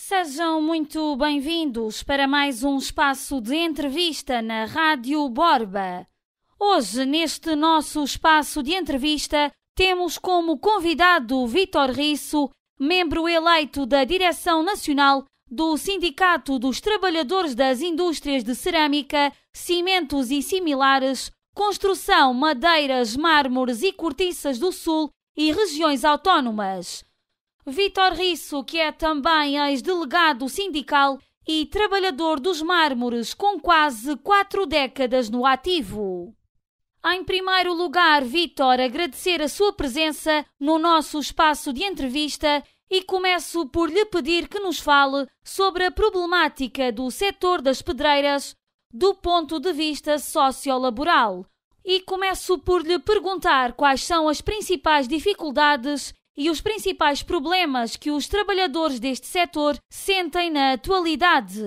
Sejam muito bem-vindos para mais um espaço de entrevista na Rádio Borba. Hoje, neste nosso espaço de entrevista, temos como convidado Vítor Risso, membro eleito da Direção Nacional do Sindicato dos Trabalhadores das Indústrias de Cerâmica, Cimentos e Similares, Construção, Madeiras, Mármores e Cortiças do Sul e regiões autónomas. Vítor Risso, que é também ex-delegado sindical e trabalhador dos mármores com quase 4 décadas no ativo. Em primeiro lugar, Vítor, agradecer a sua presença no nosso espaço de entrevista e começo por lhe pedir que nos fale sobre a problemática do setor das pedreiras do ponto de vista sociolaboral. E começo por lhe perguntar quais são as principais dificuldades e os principais problemas que os trabalhadores deste setor sentem na atualidade.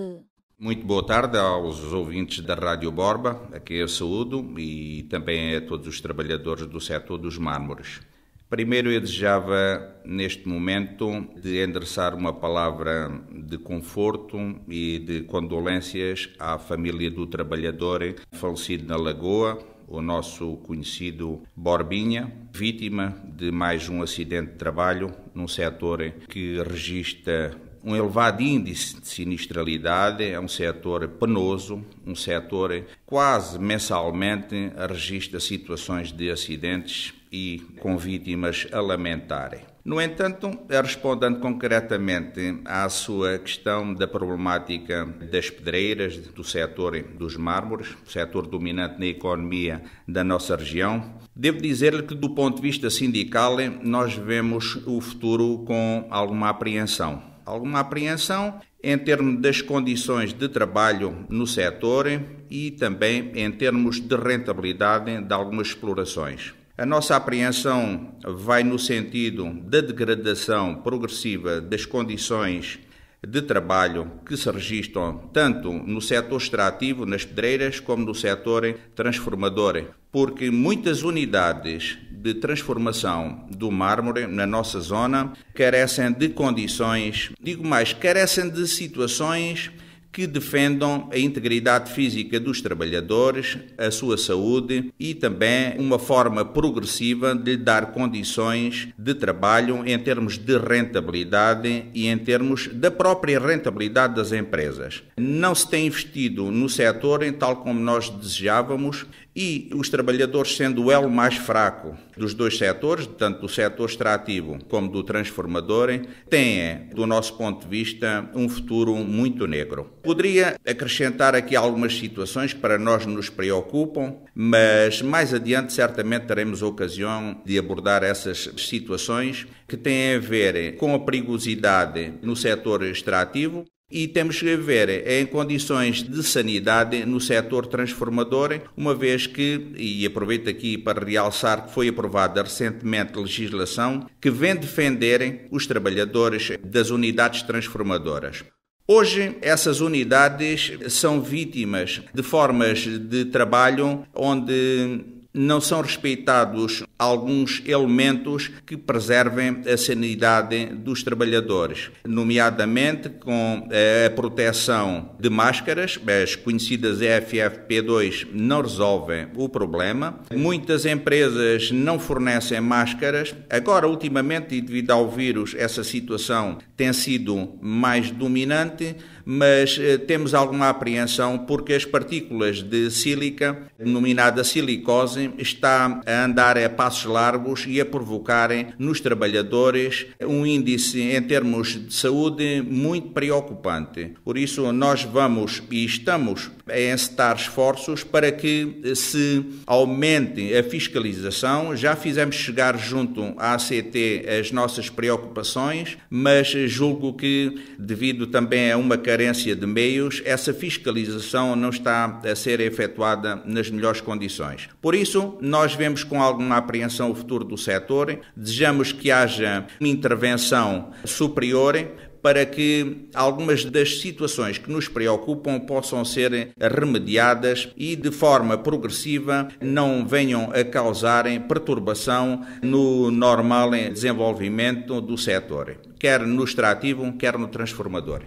Muito boa tarde aos ouvintes da Rádio Borba, a quem eu saúdo, e também a todos os trabalhadores do setor dos mármores. Primeiro eu desejava, neste momento, de endereçar uma palavra de conforto e de condolências à família do trabalhador falecido na Lagoa, o nosso conhecido Borbinha, vítima de mais um acidente de trabalho num setor que registra um elevado índice de sinistralidade, é um setor penoso, um setor quase mensalmente registra situações de acidentes e com vítimas a lamentarem. No entanto, respondendo concretamente à sua questão da problemática das pedreiras, do setor dos mármores, setor dominante na economia da nossa região, devo dizer-lhe que, do ponto de vista sindical, nós vemos o futuro com alguma apreensão. Alguma apreensão em termos das condições de trabalho no setor e também em termos de rentabilidade de algumas explorações. A nossa apreensão vai no sentido da degradação progressiva das condições de trabalho que se registram tanto no setor extrativo, nas pedreiras, como no setor transformador, porque muitas unidades de transformação do mármore na nossa zona carecem de condições, digo mais, carecem de situações que defendam a integridade física dos trabalhadores, a sua saúde e também uma forma progressiva de dar condições de trabalho em termos de rentabilidade e em termos da própria rentabilidade das empresas. Não se tem investido no setor tal como nós desejávamos e os trabalhadores, sendo o elo mais fraco dos dois setores, tanto do setor extrativo como do transformador, têm, do nosso ponto de vista, um futuro muito negro. Poderia acrescentar aqui algumas situações que para nós nos preocupam, mas mais adiante certamente teremos a ocasião de abordar essas situações que têm a ver com a perigosidade no setor extrativo. E temos que ver em condições de sanidade no setor transformador, uma vez que, e aproveito aqui para realçar que foi aprovada recentemente legislação que vem defender os trabalhadores das unidades transformadoras. Hoje, essas unidades são vítimas de formas de trabalho onde não são respeitados alguns elementos que preservem a sanidade dos trabalhadores, nomeadamente com a proteção de máscaras. As conhecidas FFP2 não resolvem o problema. Muitas empresas não fornecem máscaras. Agora, ultimamente, e devido ao vírus, essa situação tem sido mais dominante, mas temos alguma apreensão porque as partículas de sílica, denominada silicose, está a andar a passos largos e a provocarem nos trabalhadores um índice em termos de saúde muito preocupante. Por isso nós vamos e estamos a encetar esforços para que se aumente a fiscalização. Já fizemos chegar junto à ACT as nossas preocupações, mas julgo que, devido também a uma carência de meios, essa fiscalização não está a ser efetuada nas melhores condições. Por isso, nós vemos com alguma apreensão o futuro do setor, desejamos que haja uma intervenção superior para que algumas das situações que nos preocupam possam ser remediadas e de forma progressiva não venham a causarem perturbação no normal desenvolvimento do setor, quer no extrativo, quer no transformador.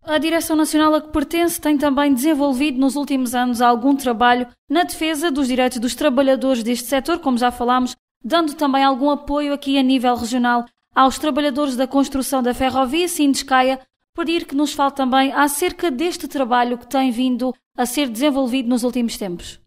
A Direção Nacional a que pertence tem também desenvolvido nos últimos anos algum trabalho na defesa dos direitos dos trabalhadores deste setor, como já falámos, dando também algum apoio aqui a nível regional aos trabalhadores da construção da ferrovia Sindescaia, pedir que nos fale também acerca deste trabalho que tem vindo a ser desenvolvido nos últimos tempos.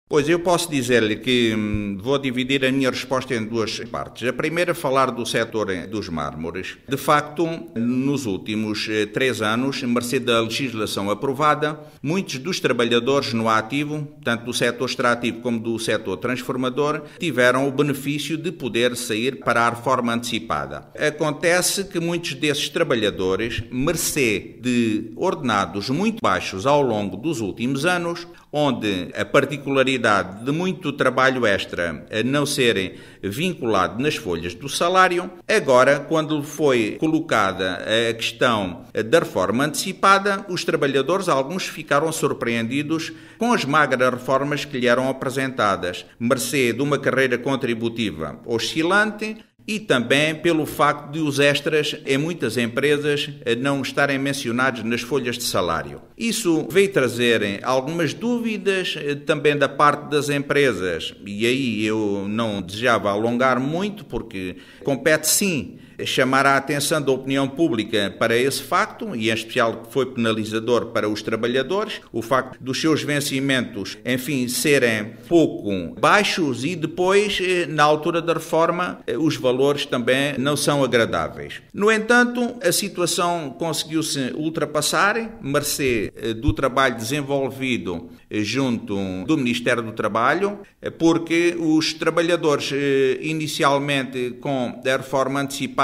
Pois eu posso dizer-lhe que vou dividir a minha resposta em duas partes. A primeira, falar do setor dos mármores. De facto, nos últimos 3 anos, mercê da legislação aprovada, muitos dos trabalhadores no ativo, tanto do setor extrativo como do setor transformador, tiveram o benefício de poder sair para a reforma antecipada. Acontece que muitos desses trabalhadores, mercê de ordenados muito baixos ao longo dos últimos anos, onde a particularidade de muito trabalho extra a não serem vinculado nas folhas do salário, agora, quando foi colocada a questão da reforma antecipada, os trabalhadores, alguns ficaram surpreendidos com as magras reformas que lhe eram apresentadas, mercê de uma carreira contributiva oscilante, e também pelo facto de os extras em muitas empresas não estarem mencionados nas folhas de salário. Isso veio trazer algumas dúvidas também da parte das empresas, e aí eu não desejava alongar muito, porque compete sim chamar a atenção da opinião pública para esse facto, e em especial que foi penalizador para os trabalhadores, o facto dos seus vencimentos, enfim, serem pouco baixos e depois, na altura da reforma, os valores também não são agradáveis. No entanto, a situação conseguiu-se ultrapassar, mercê do trabalho desenvolvido junto do Ministério do Trabalho, porque os trabalhadores inicialmente com a reforma antecipada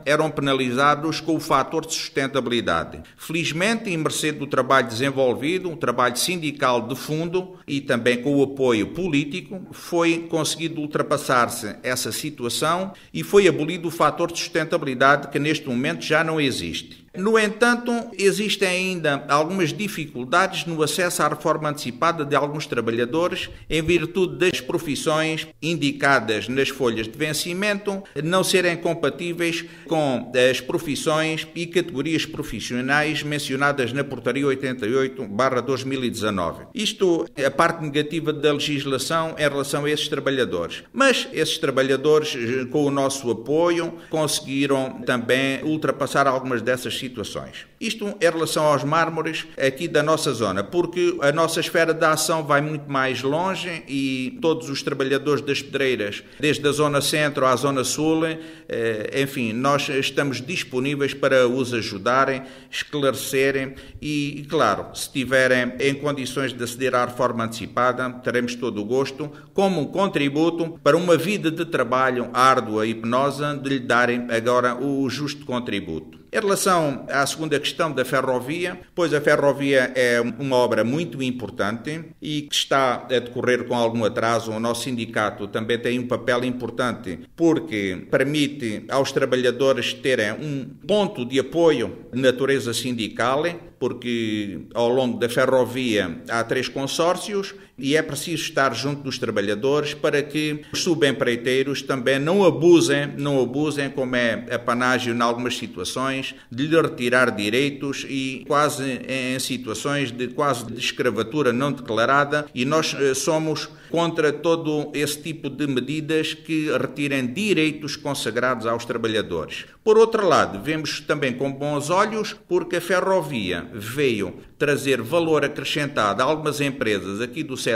eram penalizados com o fator de sustentabilidade. Felizmente, em mercê do trabalho desenvolvido, um trabalho sindical de fundo e também com o apoio político, foi conseguido ultrapassar-se essa situação e foi abolido o fator de sustentabilidade que neste momento já não existe. No entanto, existem ainda algumas dificuldades no acesso à reforma antecipada de alguns trabalhadores em virtude das profissões indicadas nas folhas de vencimento não serem compatíveis com as profissões e categorias profissionais mencionadas na Portaria 88/2019. Isto é a parte negativa da legislação em relação a esses trabalhadores. Mas esses trabalhadores, com o nosso apoio, conseguiram também ultrapassar algumas dessas situações. Isto em relação aos mármores aqui da nossa zona, porque a nossa esfera de ação vai muito mais longe e todos os trabalhadores das pedreiras, desde a zona centro à zona sul, enfim, nós estamos disponíveis para os ajudarem, esclarecerem e, claro, se tiverem em condições de aceder à reforma antecipada, teremos todo o gosto, como um contributo para uma vida de trabalho árdua e penosa, de lhe darem agora o justo contributo. Em relação à segunda questão da ferrovia, pois a ferrovia é uma obra muito importante e que está a decorrer com algum atraso. O nosso sindicato também tem um papel importante porque permite aos trabalhadores terem um ponto de apoio de natureza sindical, porque ao longo da ferrovia há 3 consórcios e é preciso estar junto dos trabalhadores para que os subempreiteiros também não abusem, como é apanágio em algumas situações, de lhe retirar direitos e quase em situações de escravatura não declarada, e nós somos contra todo esse tipo de medidas que retirem direitos consagrados aos trabalhadores. Por outro lado, vemos também com bons olhos porque a ferrovia veio trazer valor acrescentado a algumas empresas aqui do setor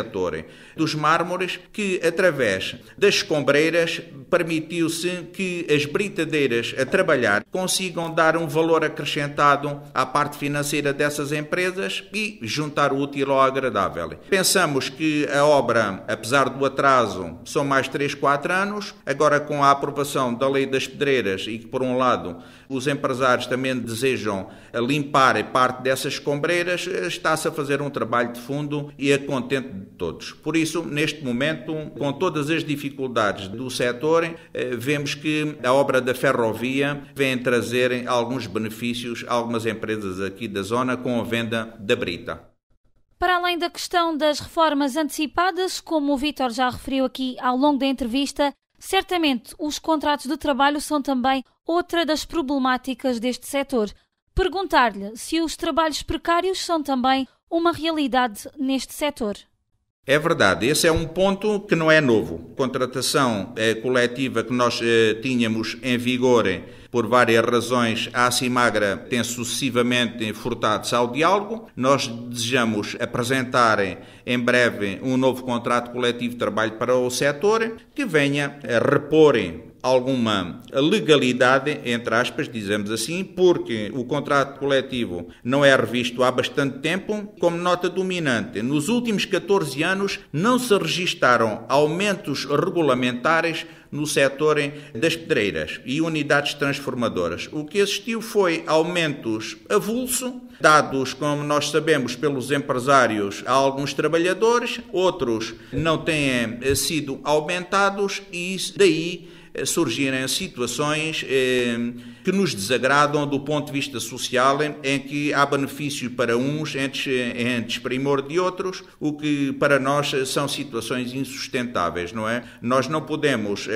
dos mármores que, através das escombreiras, permitiu-se que as britadeiras a trabalhar consigam dar um valor acrescentado à parte financeira dessas empresas e juntar o útil ao agradável. Pensamos que a obra apesar do atraso, são mais 3, 4 anos. Agora, com a aprovação da Lei das Pedreiras e que, por um lado, os empresários também desejam limpar parte dessas escombreiras, está-se a fazer um trabalho de fundo e a contente de todos. Por isso, neste momento, com todas as dificuldades do setor, vemos que a obra da ferrovia vem trazer alguns benefícios a algumas empresas aqui da zona com a venda da brita. Para além da questão das reformas antecipadas, como o Vítor já referiu aqui ao longo da entrevista, certamente os contratos de trabalho são também outra das problemáticas deste setor. Perguntar-lhe se os trabalhos precários são também uma realidade neste setor. É verdade, esse é um ponto que não é novo. A contratação coletiva que nós tínhamos em vigor, por várias razões, a Acimagra tem sucessivamente furtado-se ao diálogo. Nós desejamos apresentar em breve um novo contrato coletivo de trabalho para o setor que venha a repor alguma legalidade, entre aspas, dizemos assim, porque o contrato coletivo não é revisto há bastante tempo. Como nota dominante, nos últimos 14 anos não se registaram aumentos regulamentares no setor das pedreiras e unidades transformadoras. O que existiu foi aumentos avulso, dados, como nós sabemos, pelos empresários a alguns trabalhadores, outros não têm sido aumentados e daí surgirem situações que nos desagradam do ponto de vista social, em que há benefício para uns em desprimor de outros, o que para nós são situações insustentáveis, não é? Nós não podemos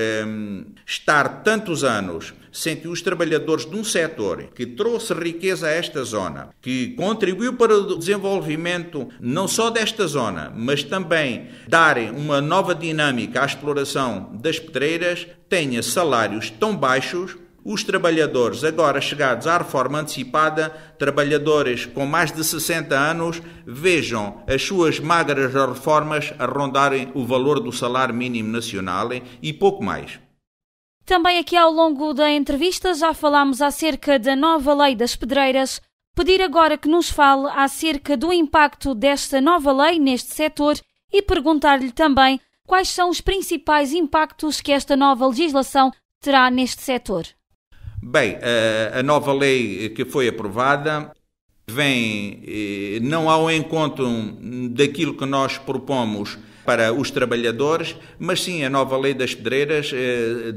estar tantos anos sem que os trabalhadores de um setor que trouxe riqueza a esta zona, que contribuiu para o desenvolvimento não só desta zona, mas também darem uma nova dinâmica à exploração das pedreiras, tenha salários tão baixos. Os trabalhadores agora chegados à reforma antecipada, trabalhadores com mais de 60 anos, vejam as suas magras reformas a rondarem o valor do salário mínimo nacional e pouco mais. Também aqui ao longo da entrevista já falámos acerca da nova lei das pedreiras. Pedir agora que nos fale acerca do impacto desta nova lei neste setor e perguntar-lhe também quais são os principais impactos que esta nova legislação terá neste setor. Bem, a nova lei que foi aprovada vem não ao encontro daquilo que nós propomos para os trabalhadores, mas sim a nova lei das pedreiras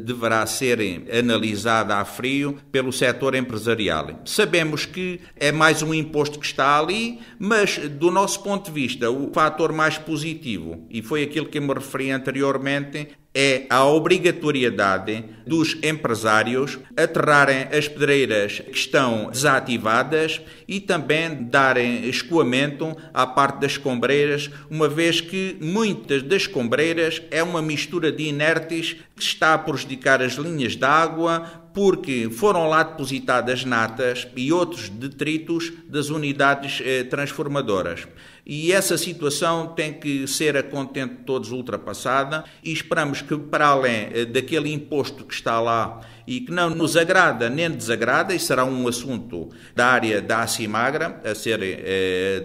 deverá ser analisada a frio pelo setor empresarial. Sabemos que é mais um imposto que está ali, mas do nosso ponto de vista o fator mais positivo, e foi aquilo que eu me referi anteriormente, é a obrigatoriedade dos empresários aterrarem as pedreiras que estão desativadas e também darem escoamento à parte das escombreiras, uma vez que muitas das escombreiras é uma mistura de inertes que está a prejudicar as linhas de água, porque foram lá depositadas natas e outros detritos das unidades transformadoras. E essa situação tem que ser a contente de todos ultrapassada e esperamos que, para além daquele imposto que está lá e que não nos agrada nem desagrada, e será um assunto da área da Acimagra a ser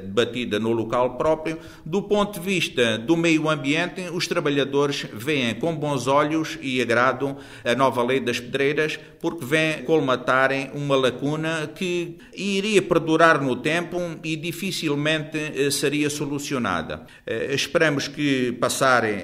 debatida no local próprio, do ponto de vista do meio ambiente, os trabalhadores veem com bons olhos e agrado a nova lei das pedreiras, porque vem colmatarem uma lacuna que iria perdurar no tempo e dificilmente seria solucionada. Esperamos que passarem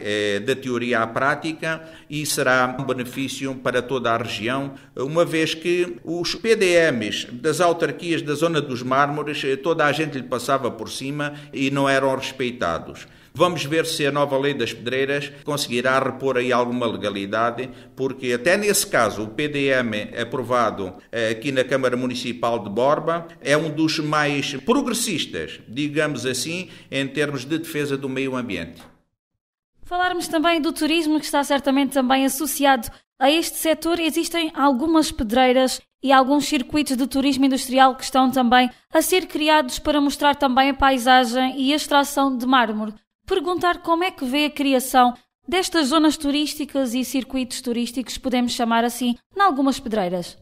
da teoria à prática e será um benefício para toda a região, uma vez que os PDMs das autarquias da zona dos Mármores, toda a gente lhe passava por cima e não eram respeitados. Vamos ver se a nova lei das pedreiras conseguirá repor aí alguma legalidade, porque até nesse caso o PDM aprovado aqui na Câmara Municipal de Borba é um dos mais progressistas, digamos assim, em termos de defesa do meio ambiente. Falarmos também do turismo, que está certamente também associado a este setor. Existem algumas pedreiras e alguns circuitos de turismo industrial que estão também a ser criados para mostrar também a paisagem e a extração de mármore. Perguntar como é que vê a criação destas zonas turísticas e circuitos turísticos, podemos chamar assim, em algumas pedreiras.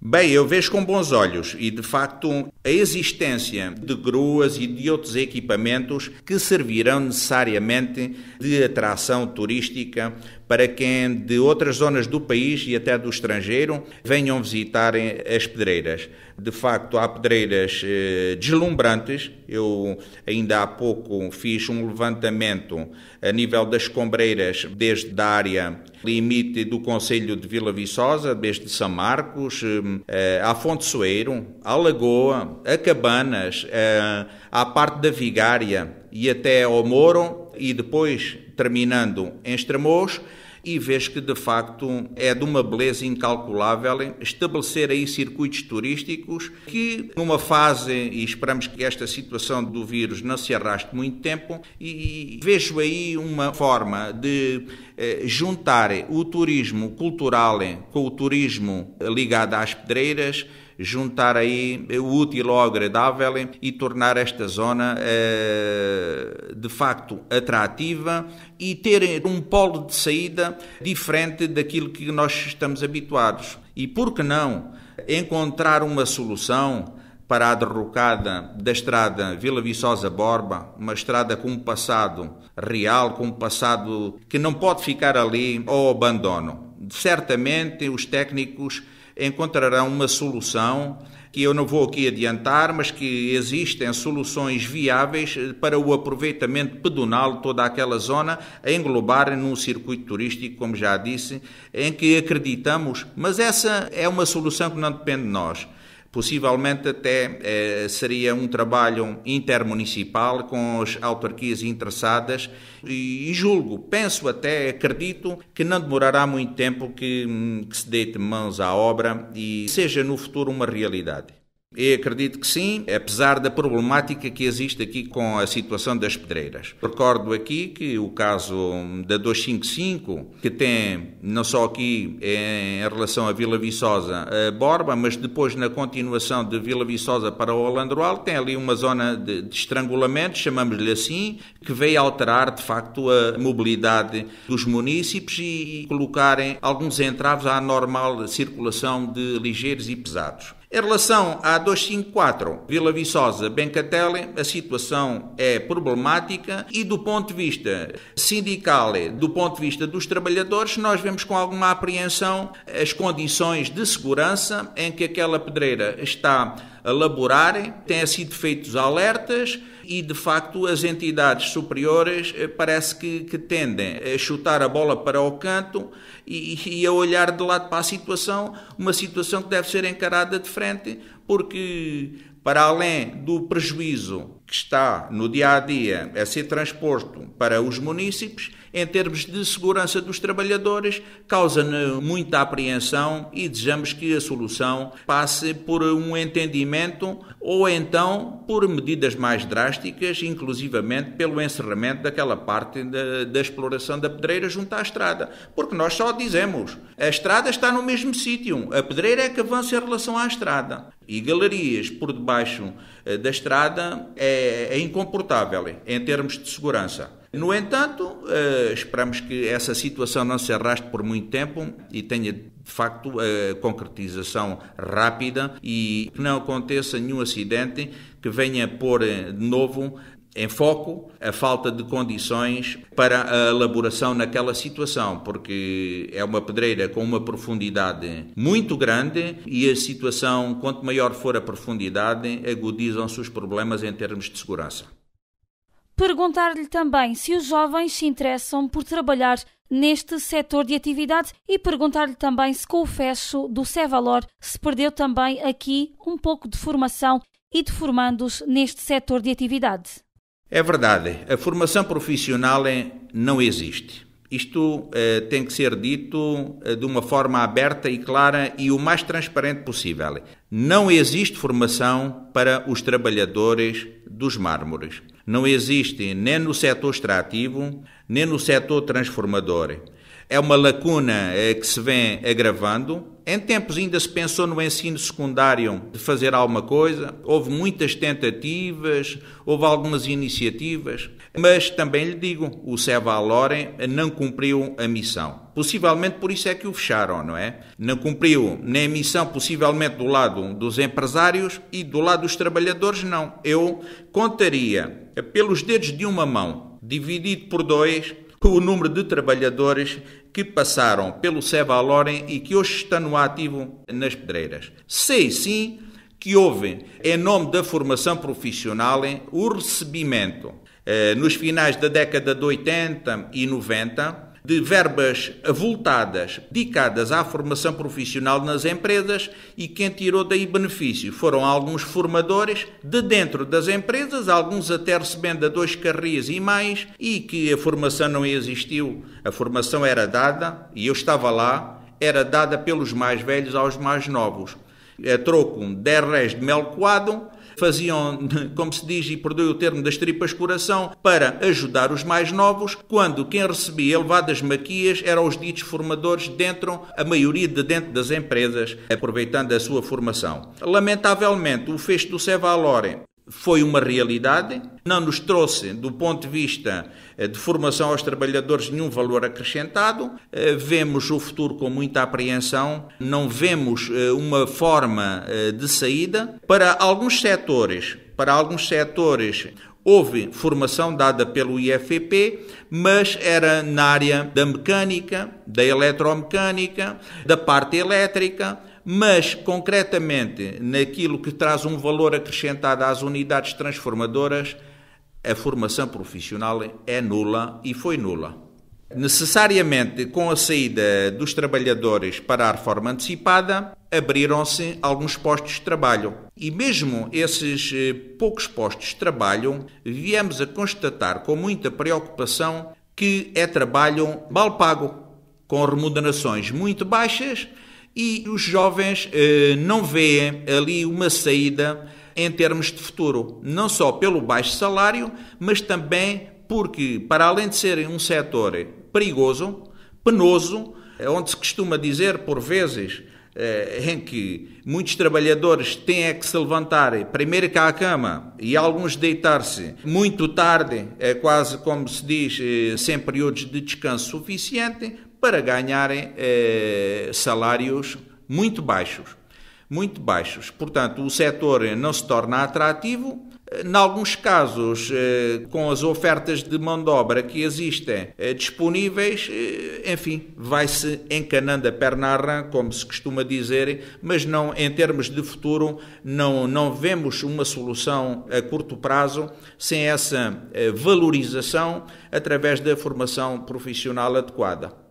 Bem, eu vejo com bons olhos e, de facto, a existência de gruas e de outros equipamentos que servirão necessariamente de atração turística para quem de outras zonas do país e até do estrangeiro venham visitar as pedreiras. De facto, há pedreiras deslumbrantes. Eu ainda há pouco fiz um levantamento a nível das escombreiras, desde a área limite do concelho de Vila Viçosa, desde São Marcos, à Fonte Soeiro, à Lagoa, a Cabanas, à parte da Vigária e até ao Moro, e depois terminando em Estremoz, e vês que, de facto, é de uma beleza incalculável estabelecer aí circuitos turísticos que, numa fase, e esperamos que esta situação do vírus não se arraste muito tempo, e vejo aí uma forma de juntar o turismo cultural com o turismo ligado às pedreiras, juntar aí o útil ao agradável e tornar esta zona de facto atrativa e ter um polo de saída diferente daquilo que nós estamos habituados. E por que não encontrar uma solução para a derrocada da estrada Vila Viçosa-Borba, uma estrada com um passado real, com um passado que não pode ficar ali ao abandono. Certamente os técnicos encontrarão uma solução que eu não vou aqui adiantar, mas que existem soluções viáveis para o aproveitamento pedonal de toda aquela zona, a englobar num circuito turístico, como já disse, em que acreditamos, mas essa é uma solução que não depende de nós. Possivelmente até seria um trabalho intermunicipal com as autarquias interessadas e penso até, acredito que não demorará muito tempo que se deite mãos à obra e seja no futuro uma realidade. Eu acredito que sim, apesar da problemática que existe aqui com a situação das pedreiras. Recordo aqui que o caso da 255, que tem não só aqui em relação a Vila Viçosa, a Borba, mas depois na continuação de Vila Viçosa para o Alandroal, tem ali uma zona de estrangulamento, chamamos-lhe assim, que veio alterar de facto a mobilidade dos munícipes e colocarem alguns entraves à normal circulação de ligeiros e pesados. Em relação à 254, Vila Viçosa-Bencatele, a situação é problemática e do ponto de vista sindical, do ponto de vista dos trabalhadores, nós vemos com alguma apreensão as condições de segurança em que aquela pedreira está a laborar, têm sido feitos alertas e, de facto, as entidades superiores parece que tendem a chutar a bola para o canto e a olhar de lado para a situação, uma situação que deve ser encarada de frente, porque, para além do prejuízo que está no dia-a-dia a ser transposto para os munícipes, em termos de segurança dos trabalhadores, causa-nos muita apreensão e desejamos que a solução passe por um entendimento ou então por medidas mais drásticas, inclusivamente pelo encerramento daquela parte da exploração da pedreira junto à estrada. Porque nós só dizemos, a estrada está no mesmo sítio, a pedreira é que avança em relação à estrada. E galerias por debaixo da estrada é incomportável em termos de segurança. No entanto, esperamos que essa situação não se arraste por muito tempo e tenha, de facto, a concretização rápida e que não aconteça nenhum acidente que venha pôr de novo em foco a falta de condições para a elaboração naquela situação, porque é uma pedreira com uma profundidade muito grande e a situação, quanto maior for a profundidade, agudizam-se os problemas em termos de segurança. Perguntar-lhe também se os jovens se interessam por trabalhar neste setor de atividade e perguntar-lhe também se com o fecho do Cevalor se perdeu também aqui um pouco de formação e de formandos neste setor de atividade. É verdade, a formação profissional não existe. Isto tem que ser dito de uma forma aberta e clara e o mais transparente possível. Não existe formação para os trabalhadores dos mármores. Não existe nem no setor extrativo, nem no setor transformador. É uma lacuna que se vem agravando Em tempos ainda se pensou no ensino secundário de fazer alguma coisa, houve muitas tentativas, houve algumas iniciativas, mas também lhe digo, o Cevalorem não cumpriu a missão. Possivelmente por isso é que o fecharam, não é? Não cumpriu nem a missão, possivelmente do lado dos empresários e do lado dos trabalhadores, não. Eu contaria pelos dedos de uma mão, dividido por 2, o número de trabalhadores que passaram pelo Cevalorem e que hoje estão no ativo nas pedreiras. Sei sim que houve, em nome da formação profissional, o recebimento, nos finais da década de 80 e 90, de verbas avultadas dedicadas à formação profissional nas empresas, e quem tirou daí benefício foram alguns formadores de dentro das empresas, alguns até recebendo a 2 carris e mais, e que a formação não existiu. A formação era dada, e eu estava lá, era dada pelos mais velhos aos mais novos. A troco 10 réis de mel coado, faziam, como se diz, e perdoe o termo, das tripas coração, para ajudar os mais novos, quando quem recebia elevadas maquias eram os ditos formadores dentro, a maioria de dentro das empresas, aproveitando a sua formação. Lamentavelmente, o fecho do Cevalorem foi uma realidade, não nos trouxe, do ponto de vista de formação aos trabalhadores, nenhum valor acrescentado. Vemos o futuro com muita apreensão, não vemos uma forma de saída. Para alguns setores, houve formação dada pelo IFP, mas era na área da mecânica, da eletromecânica, da parte elétrica, mas concretamente naquilo que traz um valor acrescentado às unidades transformadoras, a formação profissional é nula e foi nula. Necessariamente, com a saída dos trabalhadores para a reforma antecipada, abriram-se alguns postos de trabalho. E mesmo esses poucos postos de trabalho, viemos a constatar com muita preocupação que é trabalho mal pago, com remunerações muito baixas, e os jovens não veem ali uma saída em termos de futuro, não só pelo baixo salário, mas também porque, para além de serem um setor perigoso, penoso, onde se costuma dizer, por vezes, em que muitos trabalhadores têm é que se levantar primeiro cá à cama e alguns deitar-se muito tarde, quase como se diz, sem períodos de descanso suficiente, para ganharem salários muito baixos. Muito baixos. Portanto, o setor não se torna atrativo. Em alguns casos, com as ofertas de mão de obra que existem disponíveis, enfim, vai-se encanando a perna à rã, como se costuma dizer, mas não, em termos de futuro, não vemos uma solução a curto prazo sem essa valorização através da formação profissional adequada.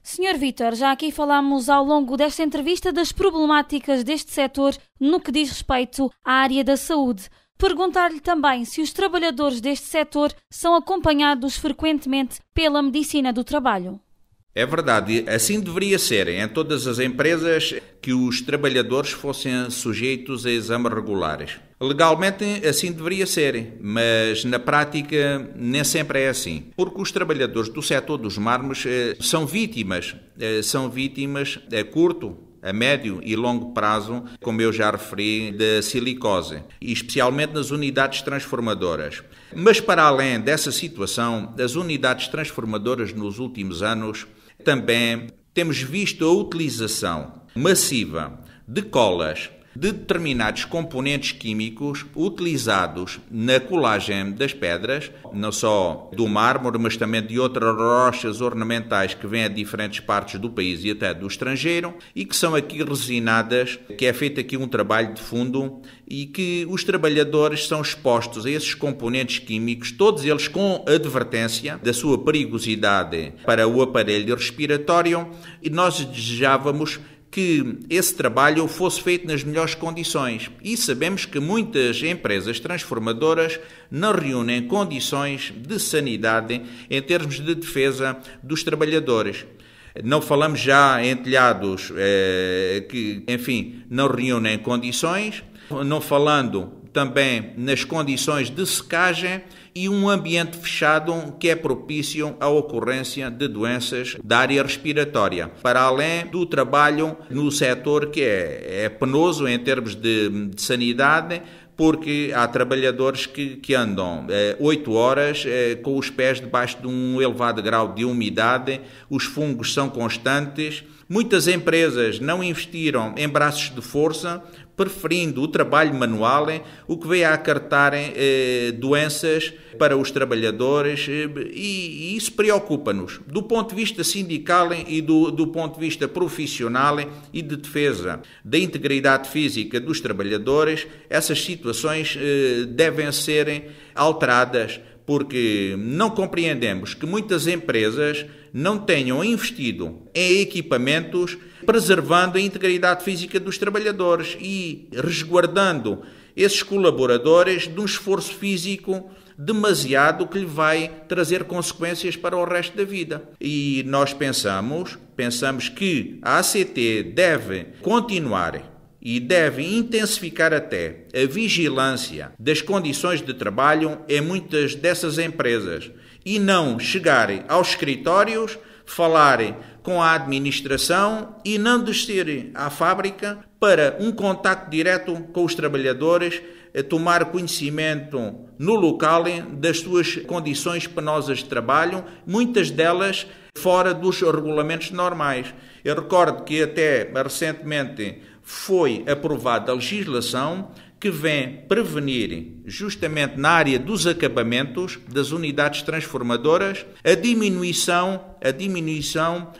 Sr. Vítor, já aqui falámos ao longo desta entrevista das problemáticas deste setor no que diz respeito à área da saúde. Perguntar-lhe também se os trabalhadores deste setor são acompanhados frequentemente pela medicina do trabalho. É verdade, assim deveria ser em todas as empresas que os trabalhadores fossem sujeitos a exames regulares. Legalmente assim deveria ser, mas na prática nem sempre é assim. Porque os trabalhadores do setor dos mármores são vítimas a curto, a médio e longo prazo, como eu já referi, da silicose, e especialmente nas unidades transformadoras. Mas para além dessa situação, as unidades transformadoras nos últimos anos também temos visto a utilização massiva de colas de determinados componentes químicos utilizados na colagem das pedras, não só do mármore, mas também de outras rochas ornamentais que vêm a diferentes partes do país e até do estrangeiro, e que são aqui resinadas, que é feito aqui um trabalho de fundo, e que os trabalhadores são expostos a esses componentes químicos, todos eles com advertência da sua perigosidade para o aparelho respiratório, e nós desejávamos que esse trabalho fosse feito nas melhores condições. E sabemos que muitas empresas transformadoras não reúnem condições de sanidade em termos de defesa dos trabalhadores. Não falamos já em telhados que, enfim, não reúnem condições, não falando também nas condições de secagem e um ambiente fechado que é propício à ocorrência de doenças da área respiratória, para além do trabalho no setor que é penoso em termos de sanidade, porque há trabalhadores que andam 8 horas com os pés debaixo de um elevado grau de umidade, os fungos são constantes. Muitas empresas não investiram em braços de força, preferindo o trabalho manual, o que veio a acarretar doenças para os trabalhadores, e isso preocupa-nos do ponto de vista sindical e do ponto de vista profissional e de defesa da integridade física dos trabalhadores. Essas situações devem ser alteradas, porque não compreendemos que muitas empresas não tenham investido em equipamentos preservando a integridade física dos trabalhadores e resguardando esses colaboradores de um esforço físico demasiado que lhe vai trazer consequências para o resto da vida. E nós pensamos que a ACT deve continuar e deve intensificar até a vigilância das condições de trabalho em muitas dessas empresas e não chegarem aos escritórios, falarem com a administração e não descerem à fábrica para um contacto direto com os trabalhadores, a tomar conhecimento no local das suas condições penosas de trabalho, muitas delas fora dos regulamentos normais. Eu recordo que até recentemente foi aprovada a legislação que vem prevenir, justamente na área dos acabamentos das unidades transformadoras, a diminuição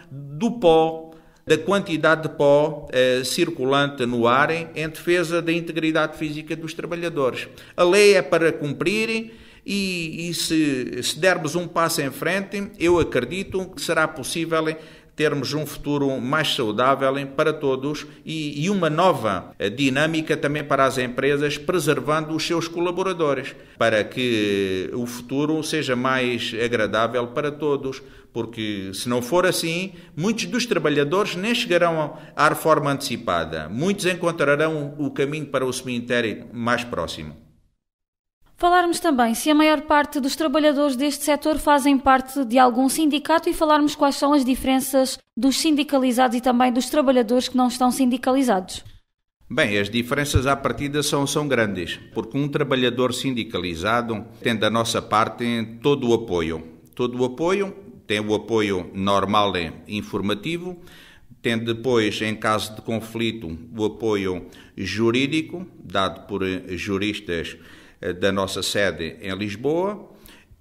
do pó, da quantidade de pó circulante no ar em defesa da integridade física dos trabalhadores. A lei é para cumprir e se dermos um passo em frente, eu acredito que será possível termos um futuro mais saudável para todos e uma nova dinâmica também para as empresas, preservando os seus colaboradores, para que o futuro seja mais agradável para todos, porque se não for assim, muitos dos trabalhadores nem chegarão à reforma antecipada, muitos encontrarão o caminho para o cemitério mais próximo. Falarmos também se a maior parte dos trabalhadores deste setor fazem parte de algum sindicato e falarmos quais são as diferenças dos sindicalizados e também dos trabalhadores que não estão sindicalizados. Bem, as diferenças à partida são grandes, porque um trabalhador sindicalizado tem da nossa parte todo o apoio. Tem o apoio normal e informativo, tem depois, em caso de conflito, o apoio jurídico, dado por juristas da nossa sede em Lisboa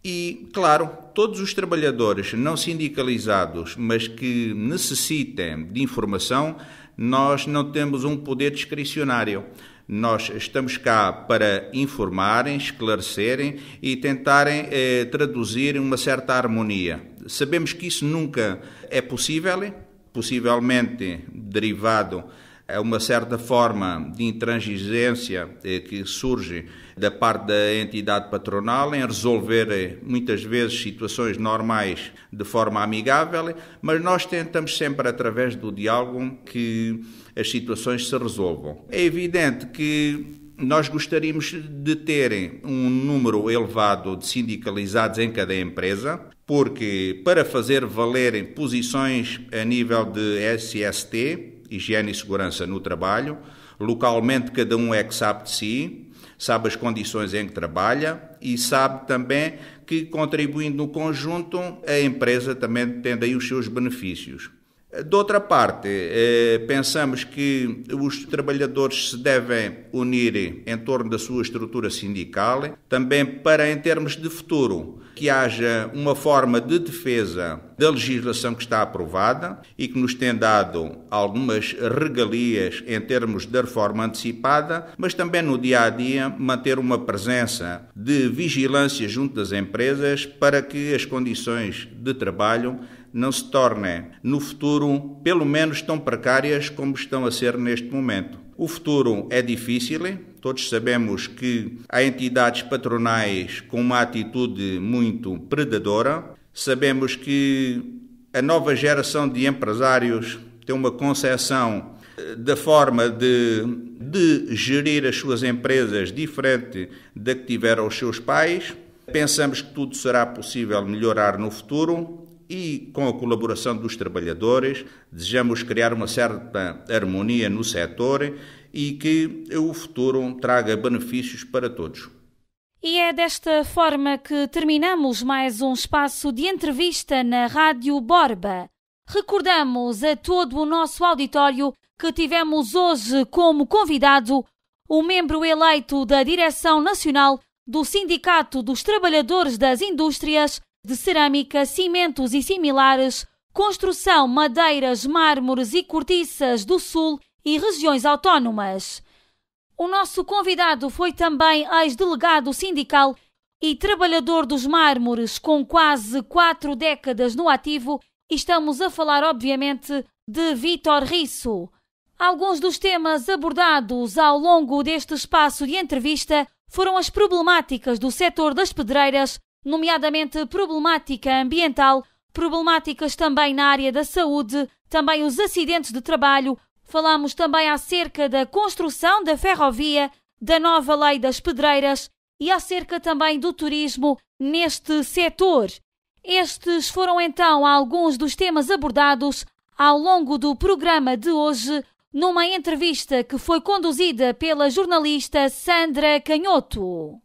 e, claro, todos os trabalhadores não sindicalizados, mas que necessitem de informação, nós não temos um poder discricionário. Nós estamos cá para informarem, esclarecerem e tentarem traduzir uma certa harmonia. Sabemos que isso nunca é possível, possivelmente derivado a uma certa forma de intransigência que surge da parte da entidade patronal em resolver muitas vezes situações normais de forma amigável, mas nós tentamos sempre através do diálogo que as situações se resolvam. É evidente que nós gostaríamos de ter um número elevado de sindicalizados em cada empresa, porque para fazer valer posições a nível de SST, Higiene e Segurança no Trabalho, localmente cada um é que sabe de si, sabe as condições em que trabalha e sabe também que, contribuindo no conjunto, a empresa também tem daí os seus benefícios. De outra parte, pensamos que os trabalhadores se devem unir em torno da sua estrutura sindical, também para, em termos de futuro, que haja uma forma de defesa da legislação que está aprovada e que nos tem dado algumas regalias em termos da reforma antecipada, mas também no dia-a-dia manter uma presença de vigilância junto das empresas para que as condições de trabalho não se tornem, no futuro, pelo menos tão precárias como estão a ser neste momento. O futuro é difícil, todos sabemos que há entidades patronais com uma atitude muito predadora, sabemos que a nova geração de empresários tem uma concepção da forma de de gerir as suas empresas diferente da que tiveram os seus pais. Pensamos que tudo será possível melhorar no futuro e, com a colaboração dos trabalhadores, desejamos criar uma certa harmonia no setor e que o futuro traga benefícios para todos. E é desta forma que terminamos mais um espaço de entrevista na Rádio Borba. Recordamos a todo o nosso auditório que tivemos hoje como convidado o membro eleito da Direção Nacional do Sindicato dos Trabalhadores das Indústrias de Cerâmica, Cimentos e Similares, Construção, Madeiras, Mármores e Cortiças do Sul e regiões autónomas. O nosso convidado foi também ex-delegado sindical e trabalhador dos mármores com quase 4 décadas no ativo. Estamos a falar, obviamente, de Vítor Risso. Alguns dos temas abordados ao longo deste espaço de entrevista foram as problemáticas do setor das pedreiras, nomeadamente problemática ambiental, problemáticas também na área da saúde, também os acidentes de trabalho. Falamos também acerca da construção da ferrovia, da nova lei das pedreiras e acerca também do turismo neste setor. Estes foram então alguns dos temas abordados ao longo do programa de hoje, numa entrevista que foi conduzida pela jornalista Sandra Canhoto.